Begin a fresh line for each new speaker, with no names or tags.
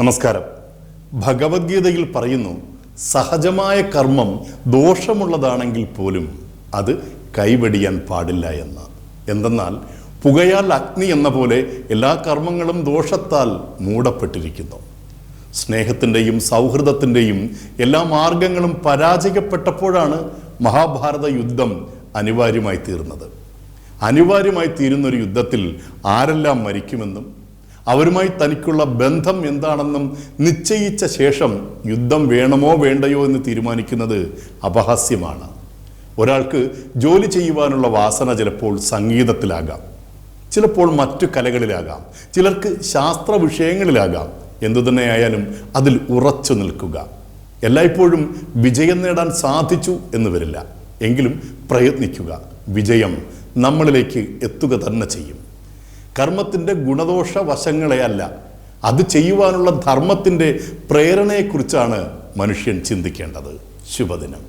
നമസ്കാരം. ഭഗവത്ഗീതയിൽ പറയുന്നു, സഹജമായ കർമ്മം ദോഷമുള്ളതാണെങ്കിൽ പോലും അത് കൈവെടിയാൻ പാടില്ല എന്ന്. എന്തെന്നാൽ പുകയാൽ അഗ്നി എന്ന പോലെ എല്ലാ കർമ്മങ്ങളും ദോഷത്താൽ മൂടപ്പെട്ടിരിക്കുന്നു. സ്നേഹത്തിൻ്റെയും സൗഹൃദത്തിൻ്റെയും എല്ലാ മാർഗങ്ങളും പരാജയപ്പെട്ടപ്പോഴാണ് മഹാഭാരത യുദ്ധം അനിവാര്യമായി തീർന്നത്. അനിവാര്യമായി തീരുന്നൊരു യുദ്ധത്തിൽ ആരെല്ലാം മരിക്കുമെന്നും അവരുമായി തനിക്കുള്ള ബന്ധം എന്താണെന്നും നിശ്ചയിച്ച ശേഷം യുദ്ധം വേണമോ വേണ്ടയോ എന്ന് തീരുമാനിക്കുന്നത് അപഹാസ്യമാണ്. ഒരാൾക്ക് ജോലി ചെയ്യുവാനുള്ള വാസന ചിലപ്പോൾ സംഗീതത്തിലാകാം, ചിലപ്പോൾ മറ്റു കലകളിലാകാം, ചിലർക്ക് ശാസ്ത്ര വിഷയങ്ങളിലാകാം. എന്തുതന്നെയായാലും അതിൽ ഉറച്ചു നിൽക്കുക. എല്ലായ്പ്പോഴും വിജയം നേടാൻ സാധിച്ചു എന്ന് വരില്ല, എങ്കിലും പ്രയത്നിക്കുക. വിജയം നമ്മളിലേക്ക് എത്തുക തന്നെ ചെയ്യും. കർമ്മത്തിൻ്റെ ഗുണദോഷ വശങ്ങളെ അല്ല, അത് ചെയ്യുവാനുള്ള ധർമ്മത്തിൻ്റെ പ്രേരണയെക്കുറിച്ചാണ് മനുഷ്യൻ ചിന്തിക്കേണ്ടത്. ശുഭദിനം.